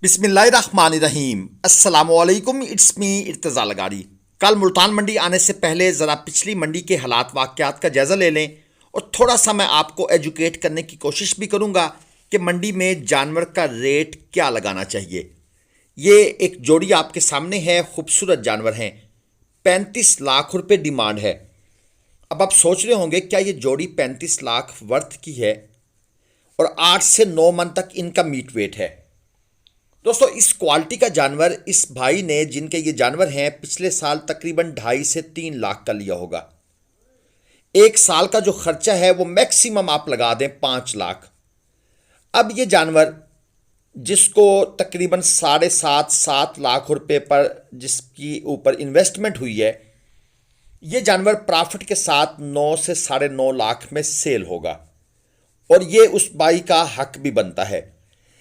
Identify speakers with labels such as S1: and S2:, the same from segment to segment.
S1: बिस्मिल्लाहिर्रहमानिर्रहीम। अस्सलामुअलैकुम। It's me Irtaza Lagari. कल मुल्तान मंडी आने से पहले ज़रा पिछली मंडी के हालात वाक़यात का जायज़ा ले लें और थोड़ा सा मैं आपको एजुकेट करने की कोशिश भी करूँगा कि मंडी में जानवर का रेट क्या लगाना चाहिए। ये एक जोड़ी आपके सामने है, खूबसूरत जानवर हैं। 35 लाख रुपए डिमांड है। अब आप सोच रहे होंगे क्या ये जोड़ी 35 लाख वर्थ की है और 8 से 9 मन तक इनका मीट वेट है। दोस्तों, इस क्वालिटी का जानवर इस भाई ने, जिनके ये जानवर हैं, पिछले साल तकरीबन 2.5 से 3 लाख का लिया होगा। एक साल का जो खर्चा है वो मैक्सिमम आप लगा दें 5 लाख। अब ये जानवर जिसको तकरीबन 7.5 से 7 लाख रुपए पर जिसकी ऊपर इन्वेस्टमेंट हुई है, ये जानवर प्रॉफिट के साथ 9 से 9.5 लाख में सेल होगा और ये उस भाई का हक भी बनता है।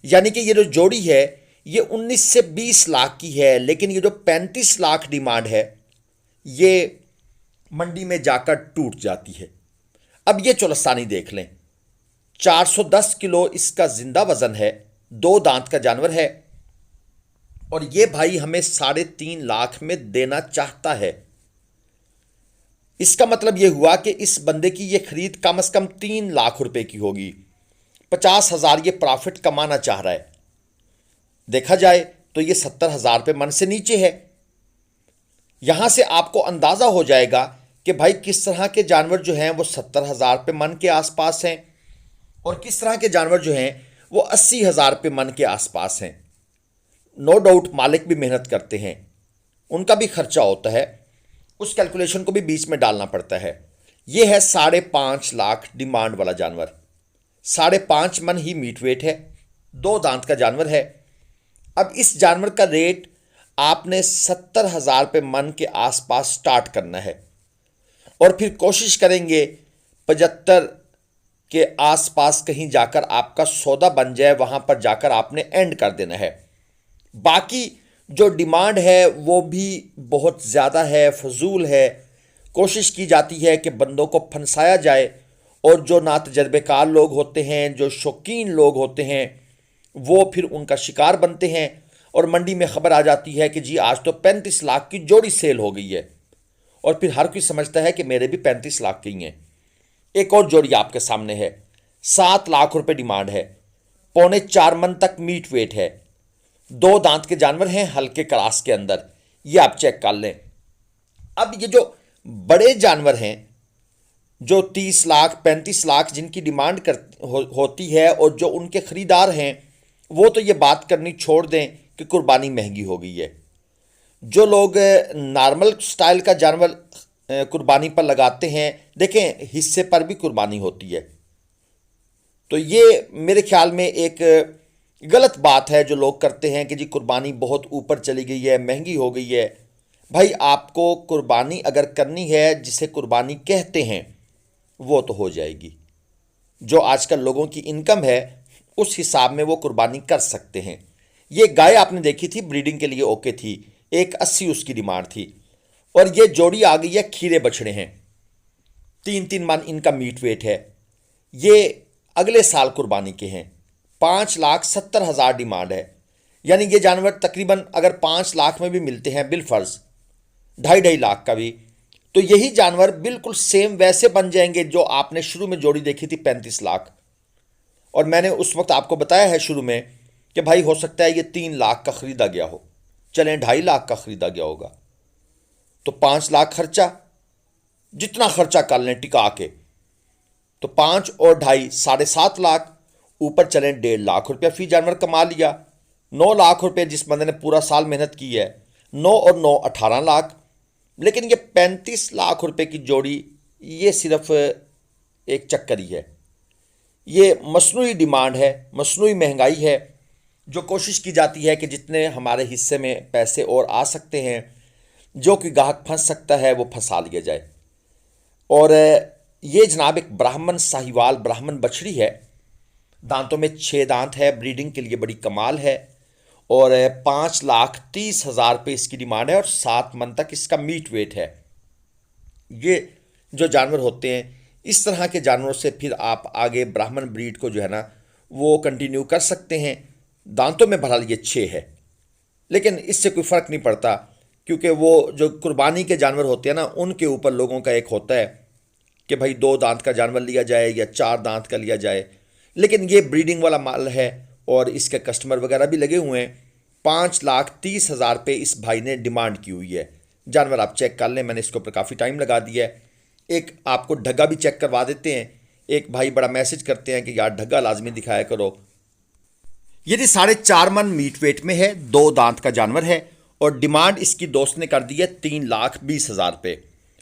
S1: यानी कि ये जो जोड़ी है ये 19 से 20 लाख की है, लेकिन ये जो 35 लाख डिमांड है ये मंडी में जाकर टूट जाती है। अब ये चौलस्तानी देख लें, 410 किलो इसका जिंदा वजन है, 2 दांत का जानवर है और ये भाई हमें 3.5 लाख में देना चाहता है। इसका मतलब ये हुआ कि इस बंदे की ये खरीद कम से कम 3 लाख रुपए की होगी। 50,000 ये प्रॉफिट कमाना चाह रहा है। देखा जाए तो ये 70,000 रुपये मन से नीचे है। यहां से आपको अंदाजा हो जाएगा कि भाई किस तरह के जानवर जो हैं वो 70,000 रुपये मन के आसपास हैं और किस तरह के जानवर जो हैं वो 80,000 रुपये मन के आसपास हैं। नो डाउट मालिक भी मेहनत करते हैं, उनका भी खर्चा होता है, उस कैलकुलेशन को भी बीच में डालना पड़ता है। यह है 5.5 लाख डिमांड वाला जानवर। 5.5 मन ही मीट वेट है, 2 दांत का जानवर है। अब इस जानवर का रेट आपने 70,000 रुपये मन के आसपास स्टार्ट करना है और फिर कोशिश करेंगे 75 के आसपास कहीं जाकर आपका सौदा बन जाए, वहां पर जाकर आपने एंड कर देना है। बाकी जो डिमांड है वो भी बहुत ज़्यादा है, फजूल है। कोशिश की जाती है कि बंदों को फंसाया जाए और जो ना तजर्बेकार लोग होते हैं, जो शौकीन लोग होते हैं, वो फिर उनका शिकार बनते हैं और मंडी में खबर आ जाती है कि जी आज तो 35 लाख की जोड़ी सेल हो गई है और फिर हर कोई समझता है कि मेरे भी 35 लाख की हैं। एक और जोड़ी आपके सामने है, 7 लाख रुपए डिमांड है, 3.25 मन तक मीट वेट है, 2 दांत के जानवर हैं, हल्के क्रास के अंदर। ये आप चेक कर लें। अब ये जो बड़े जानवर हैं जो 30 लाख 35 लाख जिनकी डिमांड होती है और जो उनके खरीदार हैं वो तो ये बात करनी छोड़ दें कि कुर्बानी महंगी हो गई है। जो लोग नॉर्मल स्टाइल का जानवर कुर्बानी पर लगाते हैं, देखें हिस्से पर भी कुर्बानी होती है। तो ये मेरे ख्याल में एक गलत बात है जो लोग करते हैं कि जी कुर्बानी बहुत ऊपर चली गई है, महंगी हो गई है। भाई आपको कुर्बानी अगर करनी है, जिसे कुर्बानी कहते हैं, वो तो हो जाएगी। जो आजकल लोगों की इनकम है उस हिसाब में वो कुर्बानी कर सकते हैं। ये गाय आपने देखी थी, ब्रीडिंग के लिए ओके थी, 180 उसकी डिमांड थी और ये जोड़ी आ गई है, खीरे बछड़े हैं, 3-3 मन इनका मीट वेट है। ये अगले साल कुर्बानी के हैं। 5,70,000 डिमांड है। यानी ये जानवर तकरीबन अगर 5 लाख में भी मिलते हैं बिलफर्ज 2.5 लाख का भी, तो यही जानवर बिल्कुल सेम वैसे बन जाएंगे जो आपने शुरू में जोड़ी देखी थी 35 लाख। और मैंने उस वक्त आपको बताया है शुरू में कि भाई हो सकता है ये 3 लाख का खरीदा गया हो, चलें 2.5 लाख का खरीदा गया होगा, तो 5 लाख खर्चा, जितना खर्चा कर लें टिका के, तो 5 और 2.5 7.5 लाख, ऊपर चलें 1.5 लाख रुपया फी जानवर कमा लिया। 9 लाख रुपये जिस बंदे ने पूरा साल मेहनत की है, 9 और 9 18 लाख। लेकिन ये 35 लाख रुपए की जोड़ी ये सिर्फ एक चक्कर ही है। ये मसनूई डिमांड है, मसनूई महंगाई है, जो कोशिश की जाती है कि जितने हमारे हिस्से में पैसे और आ सकते हैं, जो कि ग्राहक फंस सकता है, वो फंसा लिया जाए। और ये जनाब एक ब्राह्मण साहिवाल ब्राह्मण बछड़ी है, दांतों में 6 दांत है, ब्रीडिंग के लिए बड़ी कमाल है और 5,30,000 रुपये इसकी डिमांड है और 7 मन तक इसका मीट वेट है। ये जो जानवर होते हैं, इस तरह के जानवरों से फिर आप आगे ब्राह्मण ब्रीड को जो है ना वो कंटिन्यू कर सकते हैं। दांतों में बहरहाल ये 6 है, लेकिन इससे कोई फ़र्क नहीं पड़ता, क्योंकि वो जो कुर्बानी के जानवर होते हैं ना, उनके ऊपर लोगों का एक होता है कि भाई 2 दांत का जानवर लिया जाए या 4 दांत का लिया जाए। लेकिन ये ब्रीडिंग वाला माल है और इसके कस्टमर वगैरह भी लगे हुए हैं। 5,30,000 पे इस भाई ने डिमांड की हुई है। जानवर आप चेक कर लें, मैंने इसके ऊपर काफ़ी टाइम लगा दिया है। एक आपको ढग्गा भी चेक करवा देते हैं। एक भाई बड़ा मैसेज करते हैं कि यार ढग्गा लाजमी दिखाया करो। ये जी 4.5 मन मीट वेट में है, 2 दांत का जानवर है और डिमांड इसकी दोस्त ने कर दी है 3,20,000 पे।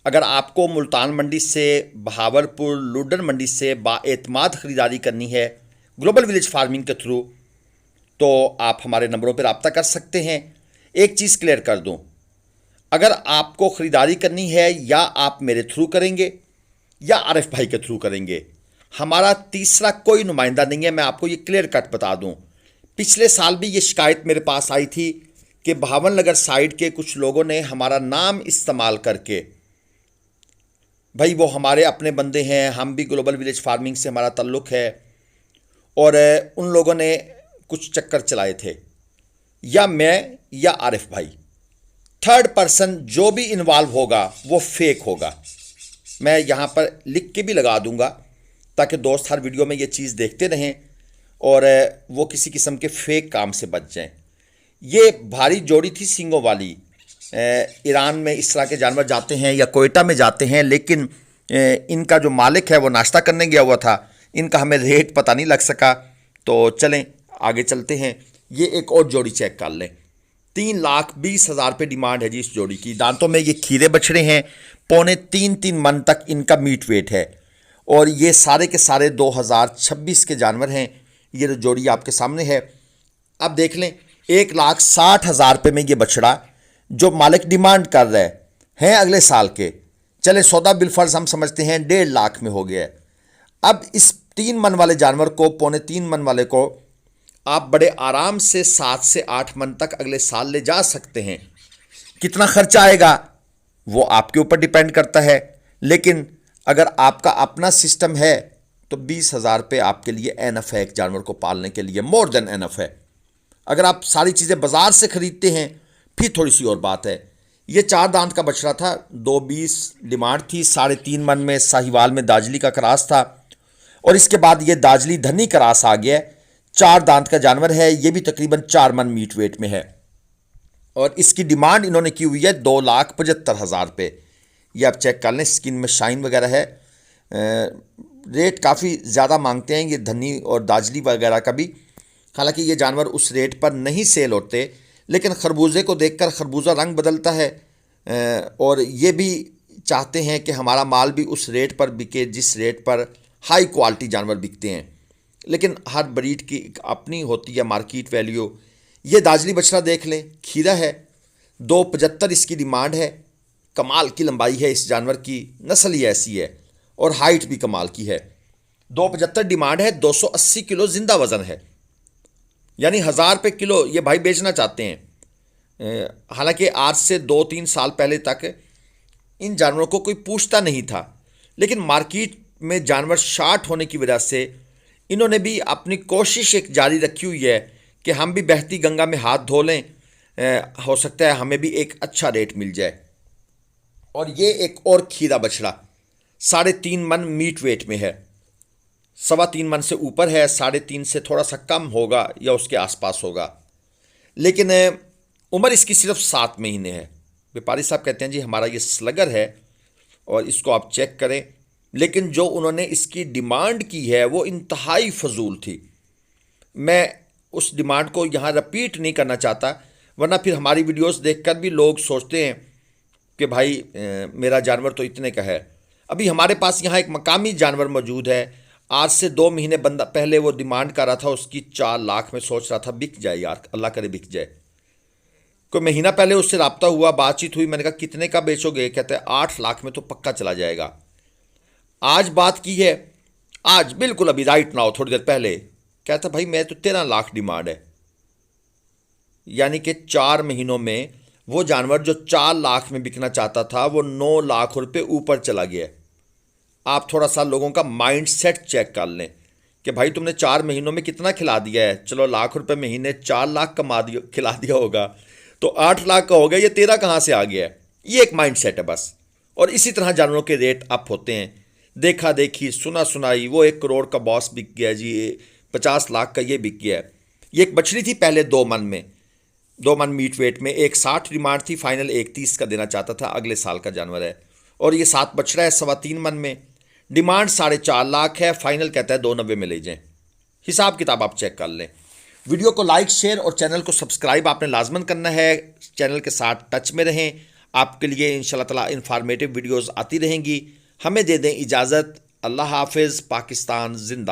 S1: अगर आपको मुल्तान मंडी से, बहावलपुर, लुडन मंडी से बाएतमाद ख़रीदारी करनी है ग्लोबल विलेज फार्मिंग के थ्रू, तो आप हमारे नंबरों पर रब्ता कर सकते हैं। एक चीज़ क्लियर कर दूं, अगर आपको ख़रीदारी करनी है या आप मेरे थ्रू करेंगे या आरिफ भाई के थ्रू करेंगे, हमारा तीसरा कोई नुमाइंदा नहीं है। मैं आपको ये क्लियर कट बता दूं, पिछले साल भी ये शिकायत मेरे पास आई थी कि भावन नगर साइड के कुछ लोगों ने हमारा नाम इस्तेमाल करके, भाई वो हमारे अपने बंदे हैं, हम भी ग्लोबल विलेज फार्मिंग से हमारा ताल्लुक़ है, और उन लोगों ने कुछ चक्कर चलाए थे, या मैं या आरिफ भाई, थर्ड पर्सन जो भी इन्वॉल्व होगा वो फेक होगा। मैं यहाँ पर लिख के भी लगा दूंगा ताकि दोस्त हर वीडियो में ये चीज़ देखते रहें और वो किसी किस्म के फेक काम से बच जाएं। ये भारी जोड़ी थी सींगों वाली। ईरान में इस तरह के जानवर जाते हैं या कोयटा में जाते हैं, लेकिन इनका जो मालिक है वो नाश्ता करने गया हुआ था। इनका हमें रेट पता नहीं लग सका, तो चलें आगे चलते हैं। ये एक और जोड़ी चेक कर लें। 3,20,000 पे डिमांड है जी इस जोड़ी की। दांतों में ये खीरे बछड़े हैं, 2.25-3 मन तक इनका मीट वेट है और ये सारे के सारे 2026 के जानवर हैं। ये जो जोड़ी आपके सामने है, अब देख लें 1,60,000 पे में ये बछड़ा जो मालिक डिमांड कर रहा है अगले साल के, चले सौदा बिलफर्ज हम समझते हैं 1.5 लाख में हो गया है। अब इस 3 मन वाले जानवर को, 2.25 मन वाले को आप बड़े आराम से 7 से 8 मन तक अगले साल ले जा सकते हैं। कितना खर्चा आएगा वो आपके ऊपर डिपेंड करता है, लेकिन अगर आपका अपना सिस्टम है तो 20,000 पे आपके लिए एनफ है एक जानवर को पालने के लिए, मोर देन एनफ है। अगर आप सारी चीज़ें बाजार से खरीदते हैं फिर थोड़ी सी और बात है। ये 4 दांत का बछड़ा था, 2.20 डिमांड थी, 3.5 मन में साहिवाल में दाजली का क्रास था और इसके बाद ये दाजली धनी क्रास आ गया। 4 दांत का जानवर है, ये भी तकरीबन 4 मन मीट वेट में है और इसकी डिमांड इन्होंने की हुई है 2,75,000 पे। ये आप चेक कर लें, स्किन में शाइन वगैरह है। रेट काफ़ी ज़्यादा मांगते हैं ये धनी और दाजली वगैरह का भी। हालांकि ये जानवर उस रेट पर नहीं सेल होते, लेकिन खरबूजे को देखकर खरबूजा रंग बदलता है और ये भी चाहते हैं कि हमारा माल भी उस रेट पर बिके जिस रेट पर हाई क्वालिटी जानवर बिकते हैं। लेकिन हर ब्रीड की अपनी होती है मार्केट वैल्यू। ये दाजली बछड़ा देख लें, खीरा है, 2.75 इसकी डिमांड है। कमाल की लंबाई है इस जानवर की, नस्ल ही ऐसी है और हाइट भी कमाल की है। 2.75 डिमांड है, 280 किलो जिंदा वज़न है, यानी 1,000 रुपये किलो ये भाई बेचना चाहते हैं। हालांकि आज से 2-3 साल पहले तक इन जानवरों को कोई पूछता नहीं था, लेकिन मार्केट में जानवर शार्ट होने की वजह से इन्होंने भी अपनी कोशिश एक जारी रखी हुई है कि हम भी बहती गंगा में हाथ धो लें, हो सकता है हमें भी एक अच्छा रेट मिल जाए। और ये एक और खीरा बछड़ा 3.5 मन मीट वेट में है, 3.25 मन से ऊपर है, 3.5 से थोड़ा सा कम होगा या उसके आसपास होगा, लेकिन उम्र इसकी सिर्फ 7 महीने है। व्यापारी साहब कहते हैं जी हमारा ये स्लगर है और इसको आप चेक करें, लेकिन जो उन्होंने इसकी डिमांड की है वो इंतहाई फजूल थी। मैं उस डिमांड को यहाँ रिपीट नहीं करना चाहता, वरना फिर हमारी वीडियोस देखकर भी लोग सोचते हैं कि भाई मेरा जानवर तो इतने का है। अभी हमारे पास यहाँ एक मकामी जानवर मौजूद है, आज से 2 महीने बंदा पहले वो डिमांड कर रहा था उसकी 4 लाख में, सोच रहा था बिक जाए यार, अल्लाह करे बिक जाए। कोई महीना पहले उससे रब्ता हुआ, बातचीत हुई, मैंने कहा कितने का बेचोगे, कहते हैं 8 लाख में तो पक्का चला जाएगा। आज बात की है, आज बिल्कुल अभी राइट नाउ थोड़ी देर पहले कहता भाई मैं तो 13 लाख डिमांड है, यानी कि 4 महीनों में वो जानवर जो 4 लाख में बिकना चाहता था वो 9 लाख रुपए ऊपर चला गया। आप थोड़ा सा लोगों का माइंड सेट चेक कर लें कि भाई तुमने 4 महीनों में कितना खिला दिया है, चलो लाख रुपए महीने 4 लाख खिला दिया होगा, तो 8 लाख का हो गया, ये 13 कहाँ से आ गया है। ये एक माइंड सेट है बस। और इसी तरह जानवरों के रेट अप होते हैं, देखा देखी सुना सुनाई, वो 1 करोड़ का बॉस बिक गया जी, 50 लाख का ये बिक गया है। ये एक बछड़ी थी पहले 2 मन में, 2 मन मीट वेट में, एक 60 डिमांड थी, फाइनल 31 का देना चाहता था, अगले साल का जानवर है। और ये 7 बछड़ा है 3.25 मन में, डिमांड 4.5 लाख है, फाइनल कहता है 2.90 में ले जाएं। हिसाब किताब आप चेक कर लें। वीडियो को लाइक शेयर और चैनल को सब्सक्राइब आपने लाजमन करना है। चैनल के साथ टच में रहें, आपके लिए इंशाल्लाह ताला इंफॉर्मेटिव वीडियोस आती रहेंगी। हमें दे दें इजाज़त। अल्लाह हाफिज़। पाकिस्तान जिंदाबाद।